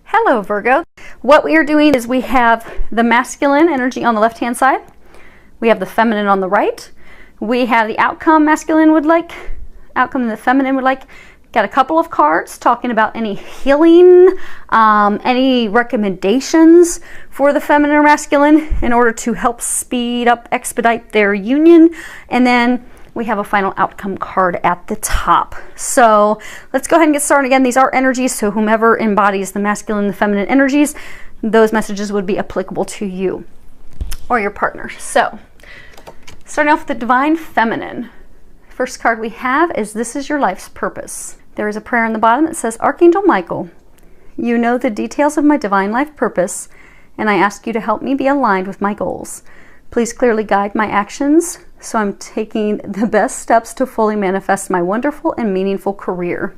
Hello, Virgo. What we are doing is we have the masculine energy on the left-hand side. We have the feminine on the right. We have the outcome the feminine would like. Got a couple of cards talking about any healing, any recommendations for the feminine or masculine in order to help speed up, expedite their union. And then we have a final outcome card at the top. So let's go ahead and get started. Again, these are energies, so whomever embodies the masculine and the feminine energies, those messages would be applicable to you or your partner. So starting off with the divine feminine. First card we have is "This is your life's purpose." There is a prayer in the bottom that says, "Archangel Michael, you know the details of my divine life purpose, and I ask you to help me be aligned with my goals. Please clearly guide my actions so I'm taking the best steps to fully manifest my wonderful and meaningful career."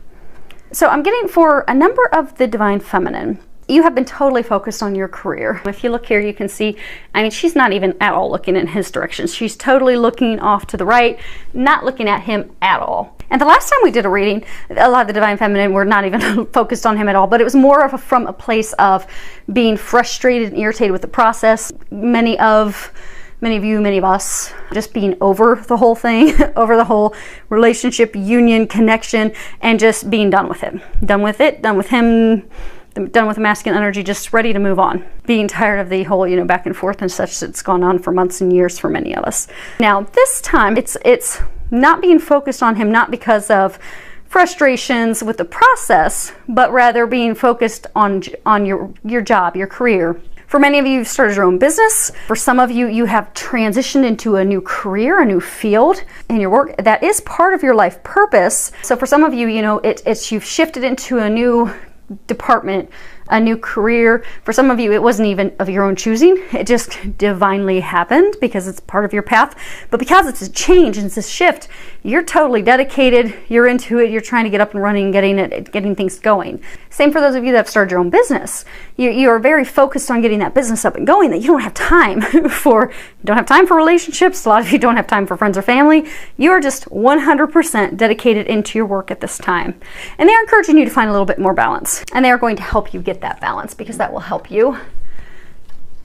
So I'm getting for a number of the divine feminine, you have been totally focused on your career. If you look here, you can see, I mean, she's not even at all looking in his direction. She's totally looking off to the right, not looking at him at all. And the last time we did a reading, a lot of the divine feminine were not even focused on him at all, but it was more of from a place of being frustrated and irritated with the process. Many of you, many of us, just being over the whole thing, over the whole relationship, union, connection, and just being done with it. Done with it, done with him, done with the masculine energy, just ready to move on. Being tired of the whole, back and forth and such that's gone on for months and years for many of us. Now, this time, it's not being focused on him, not because of frustrations with the process, but rather being focused on your job, your career. For many of you, you've started your own business. For some of you, you have transitioned into a new career, a new field in your work. That is part of your life purpose. So for some of you, you've shifted into a new department, a new career. For some of you, it wasn't even of your own choosing. It just divinely happened because it's part of your path. But because it's a change and it's a shift, you're totally dedicated. You're into it. You're trying to get up and running, getting things going. Same for those of you that have started your own business. You are very focused on getting that business up and going that you don't have time for. You don't have time for relationships. A lot of you don't have time for friends or family. You are just 100% dedicated into your work at this time. And they're encouraging you to find a little bit more balance. And they are going to help you get that balance because that will help you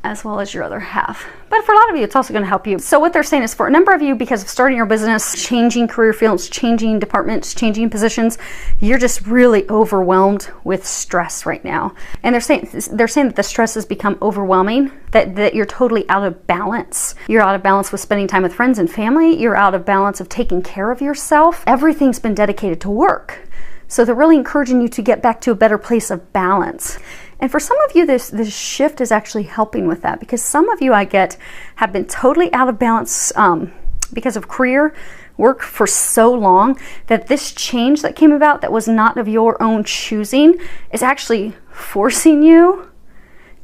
as well as your other half. But for a lot of you, it's also going to help you. So what they're saying is for a number of you, because of starting your business, changing career fields, changing departments, changing positions, you're just really overwhelmed with stress right now. And they're saying that the stress has become overwhelming, that you're totally out of balance. You're out of balance with spending time with friends and family. You're out of balance of taking care of yourself. Everything's been dedicated to work. So they're really encouraging you to get back to a better place of balance. And for some of you, this shift is actually helping with that because some of you, have been totally out of balance because of career work for so long that this change that came about that was not of your own choosing is actually forcing you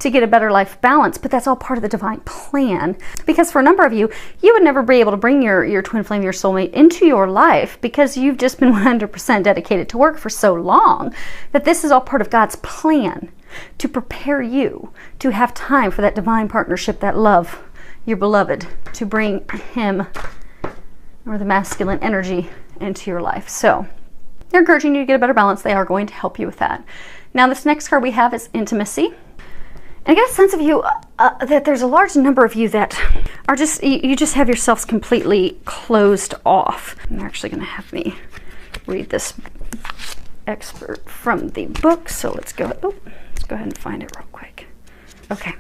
to get a better life balance. But that's all part of the divine plan. Because for a number of you, you would never be able to bring your twin flame, your soulmate into your life because you've just been 100% dedicated to work for so long that this is all part of God's plan to prepare you to have time for that divine partnership, that love, your beloved, to bring him or the masculine energy into your life. So they're encouraging you to get a better balance. They are going to help you with that. Now, this next card we have is intimacy. And I get a sense of you that there's a large number of you that are you just have yourselves completely closed off. They're actually going to have me read this expert from the book. So let's go ahead and find it real quick. Okay.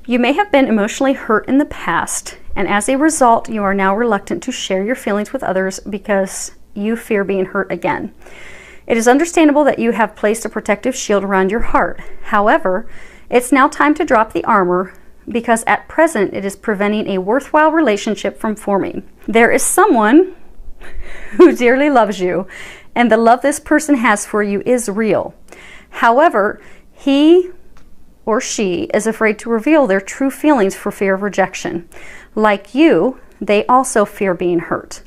You may have been emotionally hurt in the past, and as a result, you are now reluctant to share your feelings with others because you fear being hurt again. It is understandable that you have placed a protective shield around your heart. However, it's now time to drop the armor because at present it is preventing a worthwhile relationship from forming. There is someone who dearly loves you, and the love this person has for you is real. However, he or she is afraid to reveal their true feelings for fear of rejection. Like you, they also fear being hurt.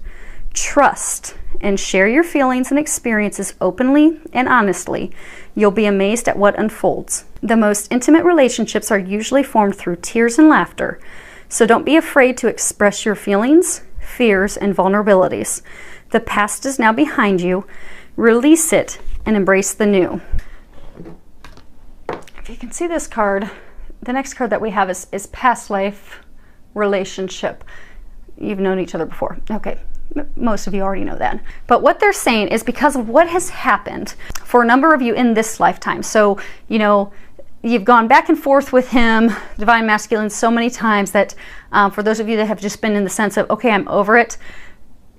Trust and share your feelings and experiences openly and honestly. You'll be amazed at what unfolds. The most intimate relationships are usually formed through tears and laughter. So don't be afraid to express your feelings, fears, and vulnerabilities. The past is now behind you. Release it and embrace the new. if you can see this card, the next card that we have is past life relationship. You've known each other before. Okay, most of you already know that. But what they're saying is because of what has happened for a number of you in this lifetime. So, you know, you've gone back and forth with him, divine masculine, so many times that for those of you that have just been in the sense of, okay, I'm over it,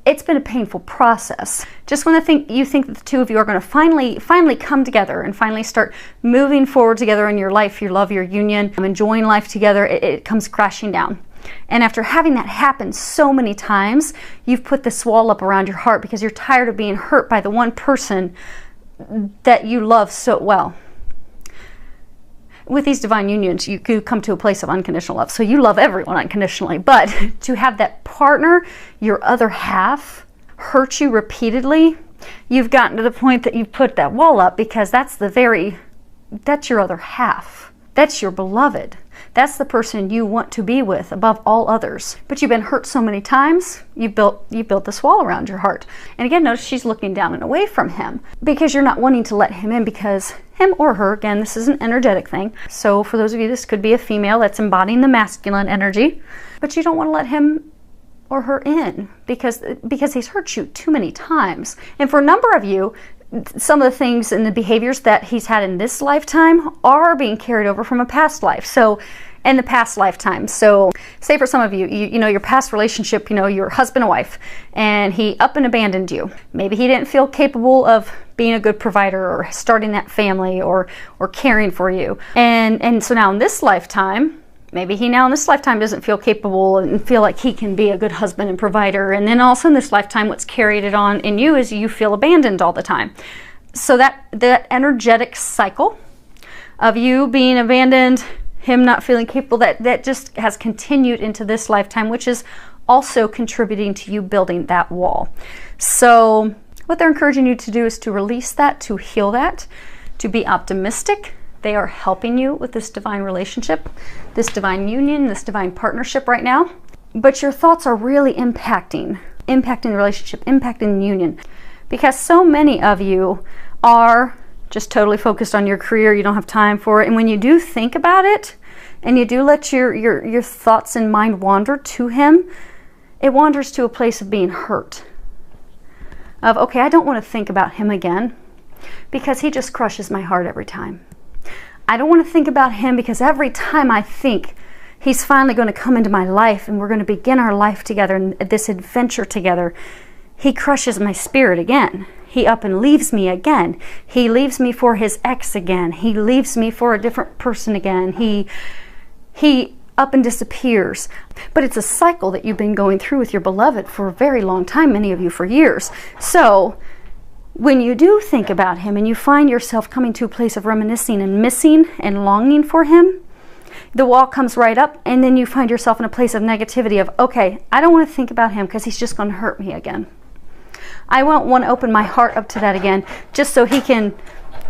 it's been a painful process. Just when you think that the two of you are going to finally come together and finally start moving forward together in your life, your love, your union, enjoying life together, it comes crashing down. And after having that happen so many times, you've put this wall up around your heart because you're tired of being hurt by the one person that you love so well. With these divine unions, you come to a place of unconditional love. So you love everyone unconditionally. But to have that partner, your other half, hurt you repeatedly, you've gotten to the point that you've put that wall up because that's your other half. That's your beloved. That's the person you want to be with above all others. But you've been hurt so many times, you built this wall around your heart. And again, notice she's looking down and away from him because you're not wanting to let him in, because him or her, again, this is an energetic thing. So for those of you, this could be a female that's embodying the masculine energy, but you don't want to let him or her in because he's hurt you too many times. And for a number of you, some of the things and the behaviors that he's had in this lifetime are being carried over from a past life. So in the past lifetime. So say for some of you, you know, your past relationship, you know, your husband and wife, and he up and abandoned you. Maybe he didn't feel capable of being a good provider or starting that family or caring for you. And so now in this lifetime, maybe he now in this lifetime doesn't feel capable and feel like he can be a good husband and provider. And then also in this lifetime, what's carried it on in you is you feel abandoned all the time. So that energetic cycle of you being abandoned, him not feeling capable, that just has continued into this lifetime, which is also contributing to you building that wall. So what they're encouraging you to do is to release that, to heal that, to be optimistic. They are helping you with this divine relationship, this divine union, this divine partnership right now. But your thoughts are really impacting the relationship, impacting the union. Because so many of you are just totally focused on your career. You don't have time for it. And when you do think about it, and you do let your thoughts and mind wander to him, it wanders to a place of being hurt. Of, okay, I don't want to think about him again because he just crushes my heart every time. I don't want to think about him because every time I think he's finally going to come into my life and we're going to begin our life together and this adventure together, he crushes my spirit again. He up and leaves me again. He leaves me for his ex again. He leaves me for a different person again. He up and disappears. But it's a cycle that you've been going through with your beloved for a very long time, many of you for years. So when you do think about him and you find yourself coming to a place of reminiscing and missing and longing for him, the wall comes right up, and then you find yourself in a place of negativity of, okay, I don't want to think about him because he's just going to hurt me again. I won't want to open my heart up to that again just so he can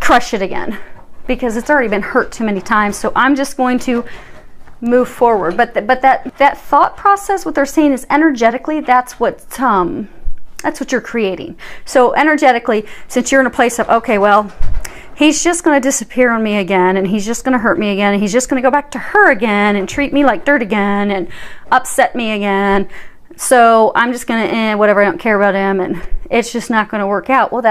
crush it again because it's already been hurt too many times. So I'm just going to move forward. But that thought process, what they're saying is energetically, that's what you're creating. So energetically, since you're in a place of, okay, well, he's just going to disappear on me again, and he's just going to hurt me again, and he's just going to go back to her again and treat me like dirt again and upset me again. So I'm just going to, whatever, I don't care about him, and it's just not going to work out. Well,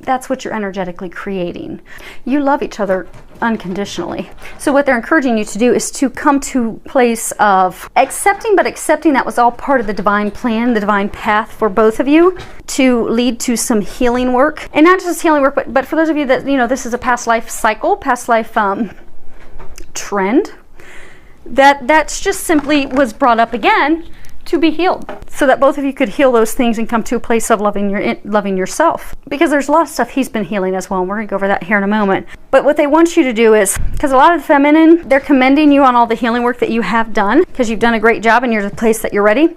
that's what you're energetically creating. You love each other unconditionally. So what they're encouraging you to do is to come to a place of accepting, but accepting that was all part of the divine plan, the divine path for both of you to lead to some healing work. And not just healing work, but for those of you that, you know, this is a past life cycle, past life trend, that's just simply was brought up again to be healed, so that both of you could heal those things and come to a place of loving yourself. Because there's a lot of stuff he's been healing as well, and we're going to go over that here in a moment. But what they want you to do is, because a lot of the feminine, they're commending you on all the healing work that you have done, because you've done a great job and you're at the place that you're ready.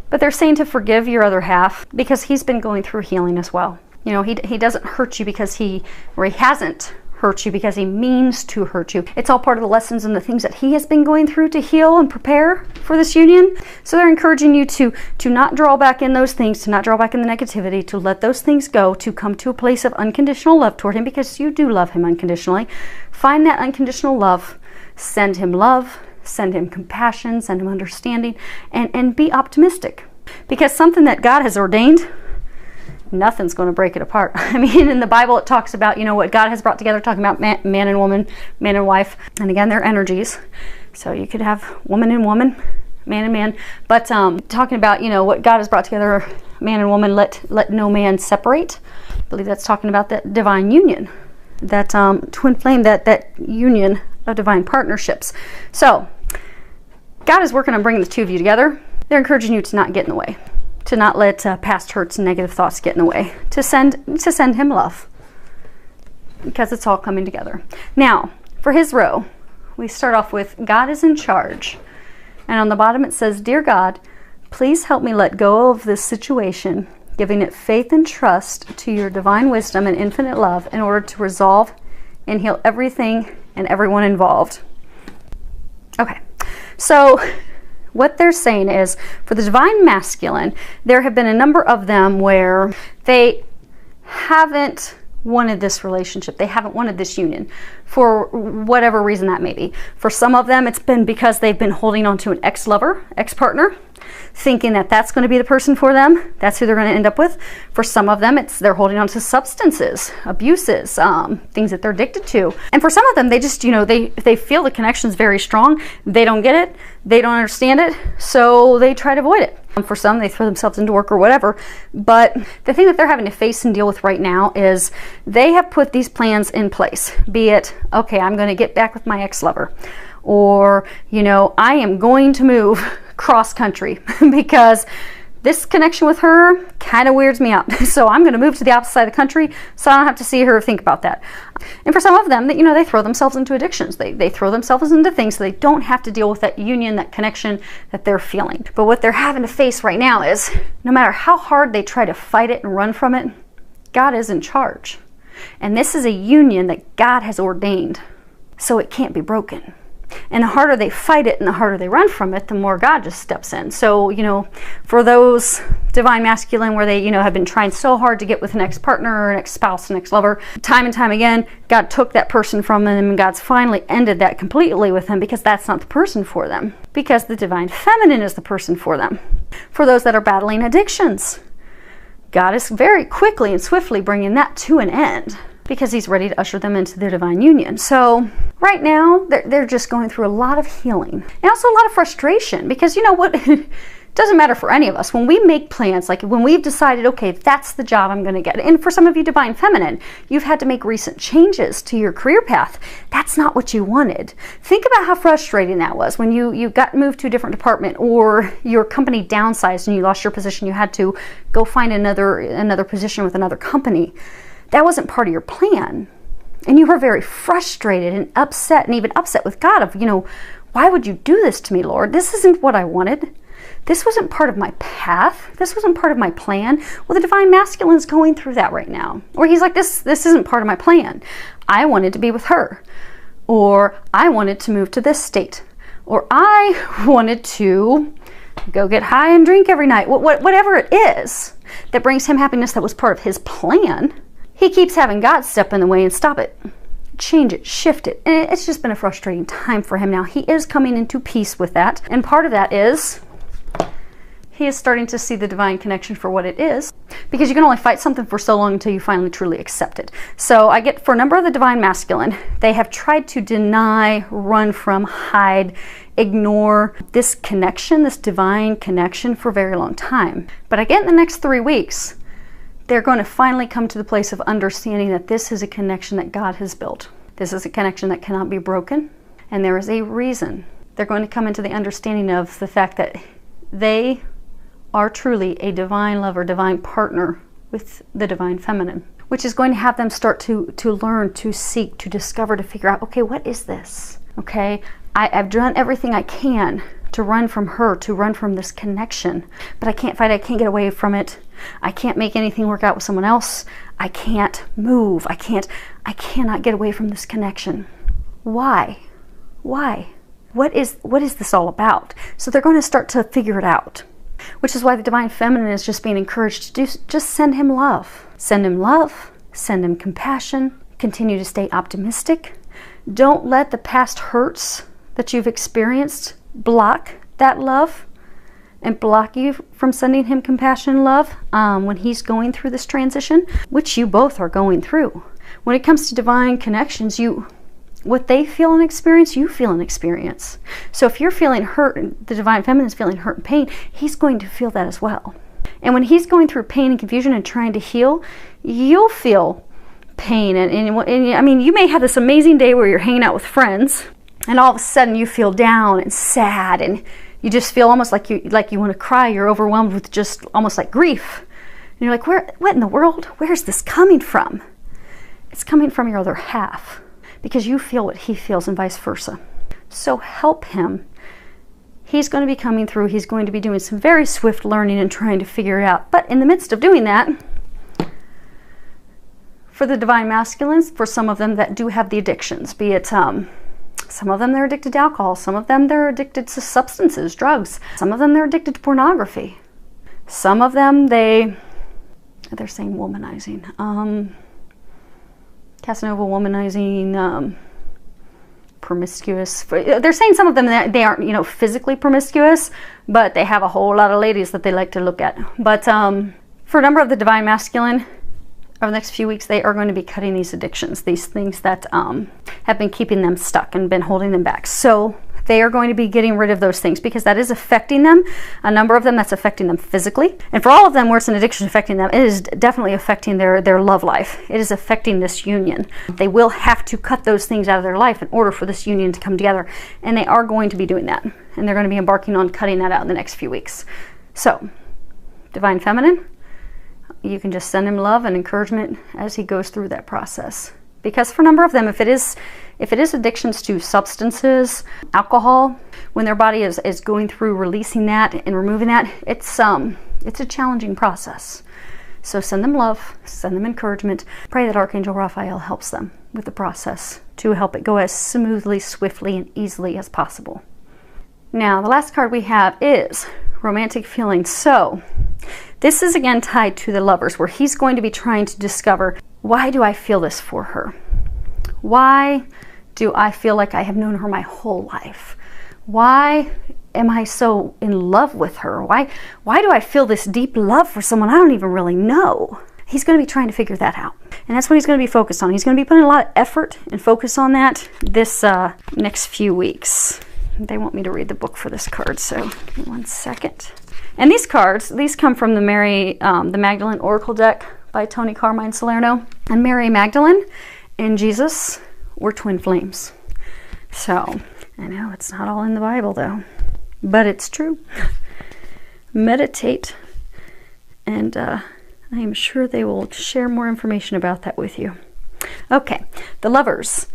But they're saying to forgive your other half, because he's been going through healing as well. You know, he doesn't hurt you because he hasn't hurt you because he means to hurt you. It's all part of the lessons and the things that he has been going through to heal and prepare for this union. So they're encouraging you to not draw back in those things, to not draw back in the negativity, to let those things go, to come to a place of unconditional love toward him, because you do love him unconditionally. Find that unconditional love, send him love, send him compassion, send him understanding, and be optimistic. Because something that God has ordained, nothing's going to break it apart. I mean, in the Bible it talks about, you know, what God has brought together, talking about man and woman, man and wife, and again, they're energies. So you could have woman and woman, man and man, but talking about, you know, what God has brought together, man and woman, let no man separate. I believe that's talking about that divine union, that twin flame, that union of divine partnerships. So God is working on bringing the two of you together. They're encouraging you to not get in the way, to not let past hurts and negative thoughts get in the way, to send him love, because it's all coming together. Now, for his row, we start off with God is in charge. And on the bottom it says, Dear God, please help me let go of this situation, giving it faith and trust to your divine wisdom and infinite love in order to resolve and heal everything and everyone involved. Okay, so what they're saying is, for the divine masculine, there have been a number of them where they haven't wanted this relationship. They haven't wanted this union for whatever reason that may be. For some of them, it's been because they've been holding on to an ex-lover, ex-partner, thinking that that's going to be the person for them. That's who they're going to end up with. For some of them, they're holding on to substances, abuses, things that they're addicted to. And for some of them, they just, you know, they feel the connection's very strong. They don't get it. They don't understand it. So they try to avoid it. For some, they throw themselves into work or whatever. But the thing that they're having to face and deal with right now is they have put these plans in place. Be it, okay, I'm going to get back with my ex-lover. Or, you know, I am going to move cross country because this connection with her kind of weirds me out. So I'm going to move to the opposite side of the country so I don't have to see her or think about that. And for some of them, you know, they throw themselves into addictions. They throw themselves into things so they don't have to deal with that union, that connection that they're feeling. But what they're having to face right now is, no matter how hard they try to fight it and run from it, God is in charge. And this is a union that God has ordained, so it can't be broken. And the harder they fight it and the harder they run from it, the more God just steps in. So, you know, for those divine masculine where they, you know, have been trying so hard to get with an ex-partner or an ex-spouse, an ex-lover, time and time again, God took that person from them, and God's finally ended that completely with them, because that's not the person for them. Because the divine feminine is the person for them. For those that are battling addictions, God is very quickly and swiftly bringing that to an end, because he's ready to usher them into their divine union. So right now, they're just going through a lot of healing. And also a lot of frustration, because you know what? It doesn't matter for any of us. When we make plans, like when we've decided, okay, that's the job I'm going to get. And for some of you divine feminine, you've had to make recent changes to your career path. That's not what you wanted. Think about how frustrating that was when you got moved to a different department, or your company downsized and you lost your position. You had to go find another position with another company. That wasn't part of your plan. And you were very frustrated and upset, and even upset with God of, you know, why would you do this to me, Lord? This isn't what I wanted. This wasn't part of my path. This wasn't part of my plan. Well, the divine masculine is going through that right now, where he's like, this isn't part of my plan. I wanted to be with her, or I wanted to move to this state, or I wanted to go get high and drink every night. Whatever it is that brings him happiness that was part of his plan, he keeps having God step in the way and stop it, change it, shift it. And it's just been a frustrating time for him now. He is coming into peace with that. And part of that is he is starting to see the divine connection for what it is, because you can only fight something for so long until you finally truly accept it. So I get, for a number of the divine masculine, they have tried to deny, run from, hide, ignore this connection, this divine connection, for a very long time. But I get in the next 3 weeks, they're going to finally come to the place of understanding that this is a connection that God has built. This is a connection that cannot be broken, and there is a reason. They're going to come into the understanding of the fact that they are truly a divine lover, divine partner with the divine feminine, which is going to have them start to learn, to seek, to discover, to figure out, okay, what is this? Okay, I've done everything I can to run from her, to run from this connection, but I can't fight it, I can't get away from it. I can't make anything work out with someone else. I can't move. I cannot get away from this connection. Why? Why? What is this all about? So they're going to start to figure it out, which is why the Divine Feminine is just being encouraged to just send him love. Send him love, send him compassion, continue to stay optimistic. Don't let the past hurts that you've experienced block that love and block you from sending him compassion and love when he's going through this transition, which you both are going through. When it comes to divine connections, what they feel and experience, you feel and experience. So if you're feeling hurt, and the Divine Feminine is feeling hurt and pain, he's going to feel that as well. And when he's going through pain and confusion and trying to heal, you'll feel pain. And I mean, you may have this amazing day where you're hanging out with friends, and all of a sudden you feel down and sad, and you just feel almost like you want to cry. You're overwhelmed with just almost like grief. And you're like, what in the world? Where's this coming from? It's coming from your other half, because you feel what he feels and vice versa. So help him. He's going to be coming through. He's going to be doing some very swift learning and trying to figure it out. But in the midst of doing that, for the Divine Masculines, for some of them that do have the addictions, be it some of them they're addicted to alcohol, some of them they're addicted to substances, drugs, some of them they're addicted to pornography, some of them they're saying womanizing, Casanova womanizing, promiscuous. They're saying some of them that they aren't, physically promiscuous, but they have a whole lot of ladies that they like to look at. But for a number of the Divine Masculine, over the next few weeks, they are going to be cutting these addictions, these things that have been keeping them stuck and been holding them back. So they are going to be getting rid of those things, because that is affecting them. A number of them, that's affecting them physically. And for all of them where it's an addiction affecting them, it is definitely affecting their love life. It is affecting this union. They will have to cut those things out of their life in order for this union to come together. And they are going to be doing that. And they're going to be embarking on cutting that out in the next few weeks. So, Divine Feminine, you can just send him love and encouragement as he goes through that process. Because for a number of them, if it is addictions to substances, alcohol, when their body is going through releasing that and removing that, it's a challenging process. So send them love, send them encouragement. Pray that Archangel Raphael helps them with the process to help it go as smoothly, swiftly, and easily as possible. Now, the last card we have is romantic feelings. So this is again tied to the Lovers, where he's going to be trying to discover, why do I feel this for her? Why do I feel like I have known her my whole life? Why am I so in love with her? Why do I feel this deep love for someone I don't even really know? He's going to be trying to figure that out. And that's what he's going to be focused on. He's going to be putting a lot of effort and focus on that this next few weeks. They want me to read the book for this card, so give me 1 second. And these cards, these come from the the Magdalene Oracle deck by Tony Carmine Salerno. And Mary Magdalene and Jesus were twin flames. So, I know it's not all in the Bible though, but it's true. Meditate, and I am sure they will share more information about that with you. Okay, the Lovers.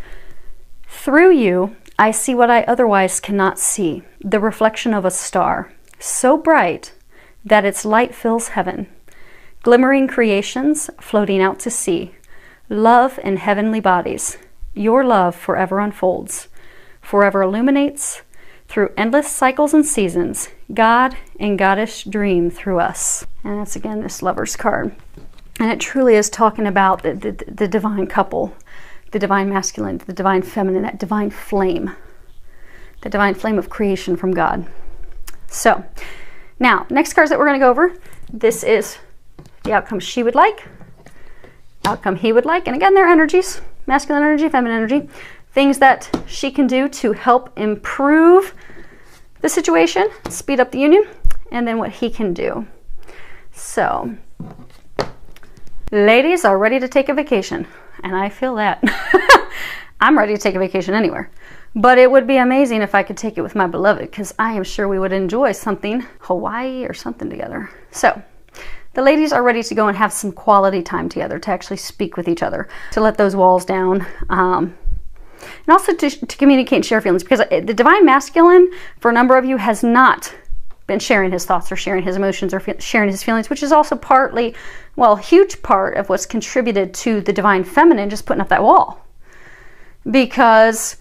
Through you, I see what I otherwise cannot see, the reflection of a star, so bright that its light fills heaven. Glimmering creations floating out to sea, love in heavenly bodies. Your love forever unfolds, forever illuminates, through endless cycles and seasons, God and Goddess dream through us. And that's again this Lovers card. And it truly is talking about the divine couple, the Divine Masculine, the Divine Feminine, that divine flame, the divine flame of creation from God. So, now, next cards that we're going to go over, this is the outcome she would like, outcome he would like, and again, they're energies, masculine energy, feminine energy, things that she can do to help improve the situation, speed up the union, and then what he can do. So, ladies are ready to take a vacation. And I feel that. I'm ready to take a vacation anywhere. But it would be amazing if I could take it with my beloved, because I am sure we would enjoy something, Hawaii or something together. So, the ladies are ready to go and have some quality time together, to actually speak with each other, to let those walls down, and also to communicate and share feelings, because the Divine Masculine, for a number of you, has not been sharing his thoughts or sharing his emotions or sharing his feelings, which is also partly, well, a huge part of what's contributed to the divine feminine just putting up that wall. Because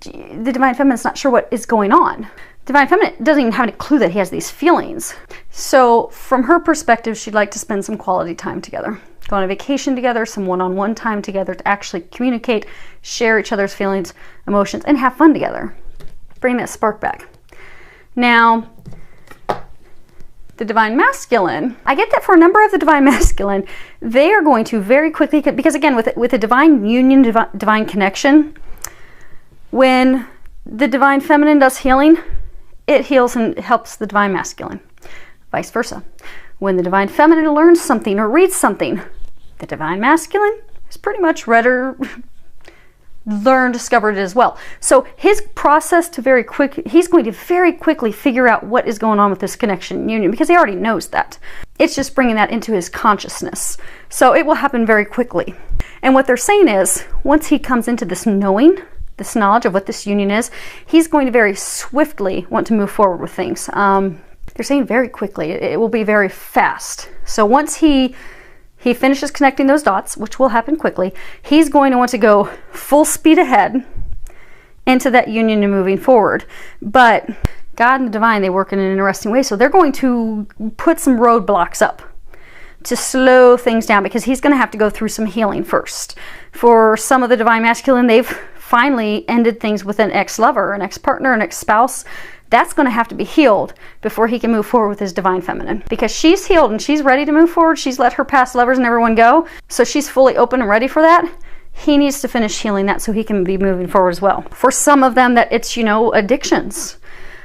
the divine feminine's not sure what is going on. Divine feminine doesn't even have any clue that he has these feelings. So from her perspective, she'd like to spend some quality time together. Go on a vacation together, some one-on-one time together to actually communicate, share each other's feelings, emotions, and have fun together. Bring that spark back. Now, the divine masculine, I get that for a number of the divine masculine, they are going to very quickly, because again, with a divine union, divine connection, when the divine feminine does healing, it heals and helps the divine masculine. Vice versa. When the divine feminine learns something or reads something, the divine masculine is pretty much read or learned, discovered it as well. So his process he's going to very quickly figure out what is going on with this connection and union, because he already knows that. It's just bringing that into his consciousness. So it will happen very quickly. And what they're saying is, once he comes into this knowing, this knowledge of what this union is, he's going to very swiftly want to move forward with things. They're saying very quickly. It will be very fast. So once he finishes connecting those dots, which will happen quickly, he's going to want to go full speed ahead into that union and moving forward. But God and the divine, they work in an interesting way. So they're going to put some roadblocks up to slow things down, because he's going to have to go through some healing first. For some of the divine masculine, they've finally ended things with an ex-lover, an ex-partner, an ex-spouse. That's going to have to be healed before he can move forward with his divine feminine, because she's healed and she's ready to move forward. She's let her past lovers and everyone go, so she's fully open and ready for that. He needs to finish healing that so he can be moving forward as well. For some of them, that it's, addictions,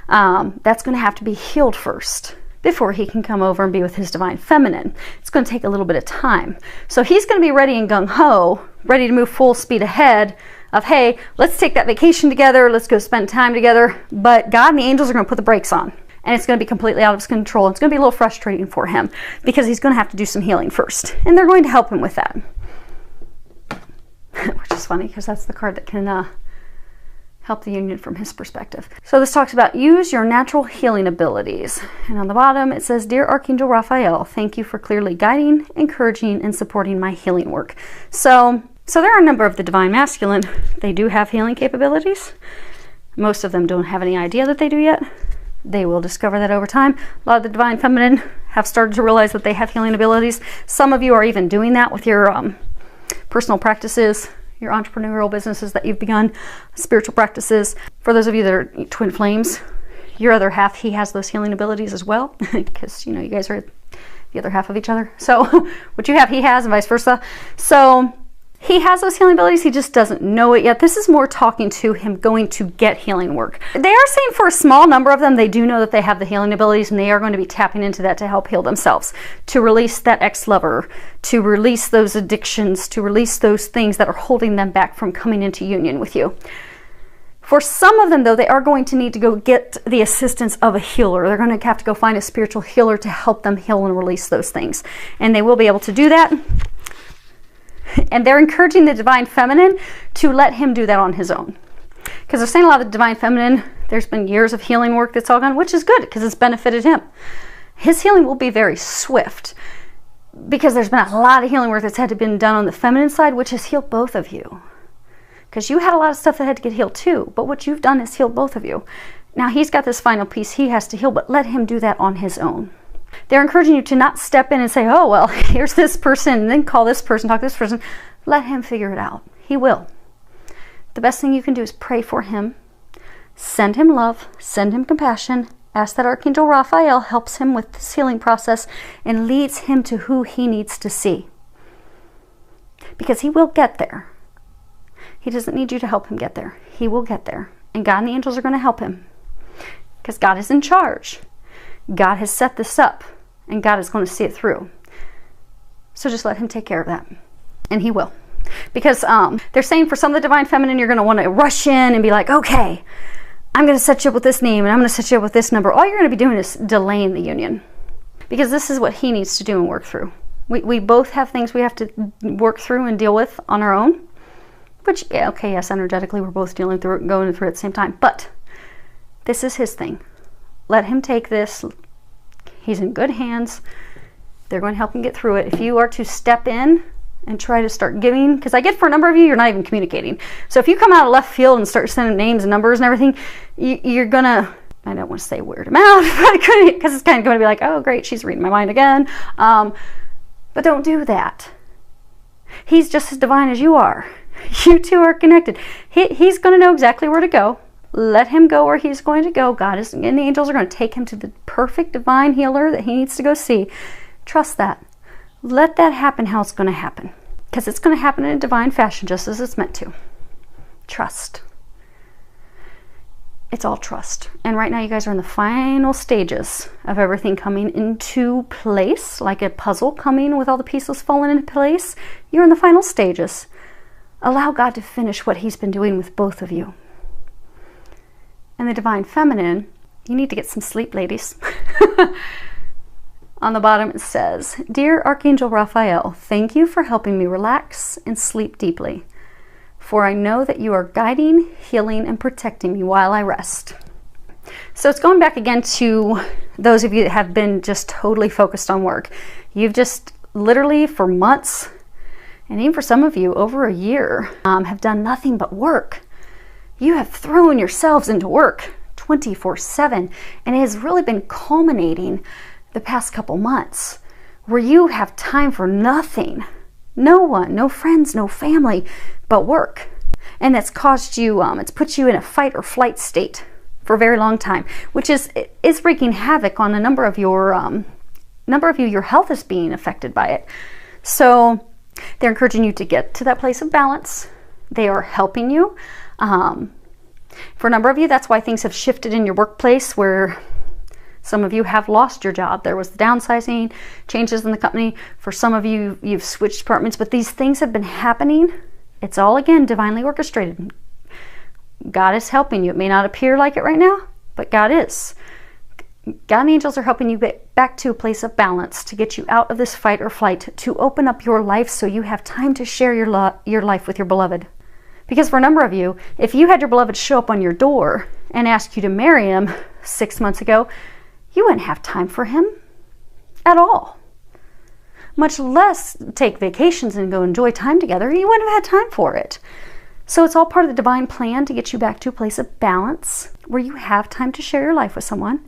that's going to have to be healed first before he can come over and be with his divine feminine. It's going to take a little bit of time. So he's going to be ready and gung-ho, ready to move full speed ahead of, hey, let's take that vacation together, let's go spend time together. But God and the angels are going to put the brakes on, and it's going to be completely out of his control. It's going to be a little frustrating for him, because he's going to have to do some healing first, and they're going to help him with that. Which is funny, because that's the card that can help the union from his perspective. So this talks about use your natural healing abilities. And on the bottom it says, Dear Archangel Raphael, thank you for clearly guiding, encouraging, and supporting my healing work. So there are a number of the divine masculine. They do have healing capabilities. Most of them don't have any idea that they do yet. They will discover that over time. A lot of the divine feminine have started to realize that they have healing abilities. Some of you are even doing that with your personal practices, your entrepreneurial businesses that you've begun, spiritual practices. For those of you that are twin flames, your other half, he has those healing abilities as well, because you guys are the other half of each other. So what you have, he has, and vice versa. So he has those healing abilities, he just doesn't know it yet. This is more talking to him going to get healing work. They are saying for a small number of them, they do know that they have the healing abilities, and they are going to be tapping into that to help heal themselves, to release that ex-lover, to release those addictions, to release those things that are holding them back from coming into union with you. For some of them, though, they are going to need to go get the assistance of a healer. They're going to have to go find a spiritual healer to help them heal and release those things. And they will be able to do that. And they're encouraging the divine feminine to let him do that on his own. Because they're saying a lot of the divine feminine, there's been years of healing work that's all gone, which is good because it's benefited him. His healing will be very swift, because there's been a lot of healing work that's had to be done on the feminine side, which has healed both of you. Because you had a lot of stuff that had to get healed too, but what you've done is healed both of you. Now he's got this final piece he has to heal, but let him do that on his own. They're encouraging you to not step in and say, oh, well, here's this person, and then call this person, talk to this person. Let him figure it out. He will. The best thing you can do is pray for him, send him love, send him compassion, ask that Archangel Raphael helps him with this healing process and leads him to who he needs to see. Because he will get there. He doesn't need you to help him get there. He will get there. And God and the angels are going to help him. Because God is in charge. God has set this up, and God is going to see it through. So just let him take care of that, and he will. Because they're saying for some of the divine feminine, you're going to want to rush in and be like, okay, I'm going to set you up with this name, and I'm going to set you up with this number. All you're going to be doing is delaying the union, because this is what he needs to do and work through. We both have things we have to work through and deal with on our own, which, yeah, okay, yes, energetically we're both dealing through it and going through it at the same time, but this is his thing. let him take this. He's in good hands. They're going to help him get through it. If you are to step in and try to start giving, because I get for a number of you, you're not even communicating. So if you come out of left field and start sending names and numbers and everything, you're gonna, I don't want to say weird him out, because it's kind of going to be like, oh great, she's reading my mind again. But don't do that. He's just as divine as you are. You two are connected. He's going to know exactly where to go. Let him go where he's going to go. God is, and the angels are going to take him to the perfect divine healer that he needs to go see. Trust that. Let that happen how it's going to happen. Because it's going to happen in a divine fashion, just as it's meant to. Trust. It's all trust. And right now you guys are in the final stages of everything coming into place, like a puzzle coming with all the pieces falling into place. You're in the final stages. Allow God to finish what he's been doing with both of you. And the divine feminine, you need to get some sleep, ladies. On the bottom it says, Dear Archangel Raphael, thank you for helping me relax and sleep deeply. For I know that you are guiding, healing, and protecting me while I rest. So it's going back again to those of you that have been just totally focused on work. You've just literally for months, and even for some of you over a year, have done nothing but work. You have thrown yourselves into work 24/7, and it has really been culminating the past couple months where you have time for nothing. No one, no friends, no family, but work. And that's caused you, it's put you in a fight or flight state for a very long time, which is wreaking havoc on a number of you. Your health is being affected by it. So they're encouraging you to get to that place of balance. They are helping you. For a number of you, that's why things have shifted in your workplace, where some of you have lost your job. There was downsizing, changes in the company. For some of you, you've switched departments, but these things have been happening. It's all, again, divinely orchestrated. God is helping you. It may not appear like it right now, but God is. God and angels are helping you get back to a place of balance, to get you out of this fight or flight, to open up your life so you have time to share your life with your beloved. Because for a number of you, if you had your beloved show up on your door and ask you to marry him 6 months ago, you wouldn't have time for him at all. Much less take vacations and go enjoy time together. You wouldn't have had time for it. So it's all part of the divine plan to get you back to a place of balance where you have time to share your life with someone.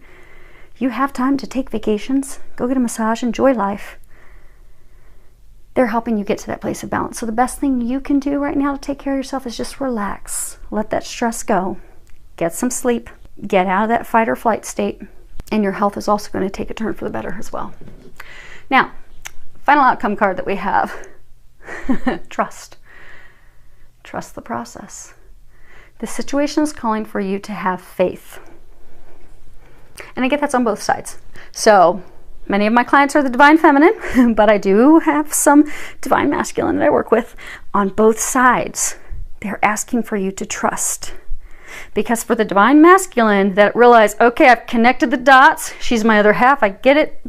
You have time to take vacations, go get a massage, enjoy life. They're helping you get to that place of balance. So the best thing you can do right now to take care of yourself is just relax. Let that stress go. Get some sleep. Get out of that fight or flight state. And your health is also going to take a turn for the better as well. Now, final outcome card that we have. Trust. Trust the process. The situation is calling for you to have faith. And I get that's on both sides. So many of my clients are the divine feminine, but I do have some divine masculine that I work with on both sides. They're asking for you to trust. Because for the divine masculine that realize, okay, I've connected the dots. She's my other half. I get it.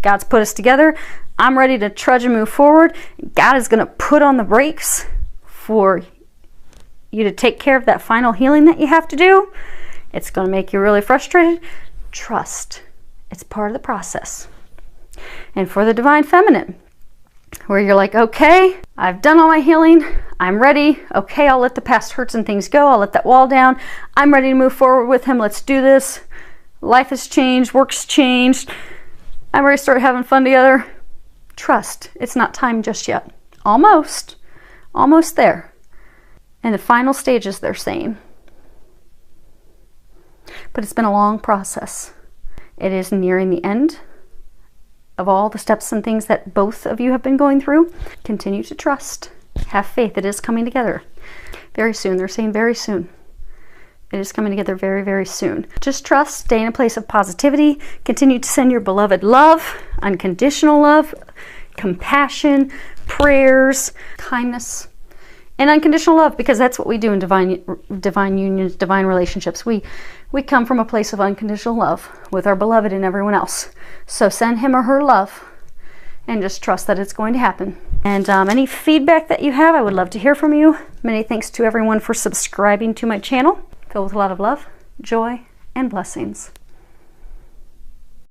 God's put us together. I'm ready to trudge and move forward. God is going to put on the brakes for you to take care of that final healing that you have to do. It's going to make you really frustrated. Trust. It's part of the process. And for the divine feminine, where you're like, okay, I've done all my healing. I'm ready. Okay, I'll let the past hurts and things go. I'll let that wall down. I'm ready to move forward with him. Let's do this. Life has changed. Work's changed. I'm ready to start having fun together. Trust. It's not time just yet. Almost. Almost there. And the final stages, they're saying. But it's been a long process. It is nearing the end of all the steps and things that both of you have been going through. Continue to trust. Have faith. It is coming together very soon. They're saying very soon. It is coming together very, very soon. Just trust. Stay in a place of positivity. Continue to send your beloved love, unconditional love, compassion, prayers, kindness, and unconditional love, because that's what we do in divine unions, divine relationships. We come from a place of unconditional love with our beloved and everyone else. So send him or her love and just trust that it's going to happen. And any feedback that you have, I would love to hear from you. Many thanks to everyone for subscribing to my channel, filled with a lot of love, joy, and blessings.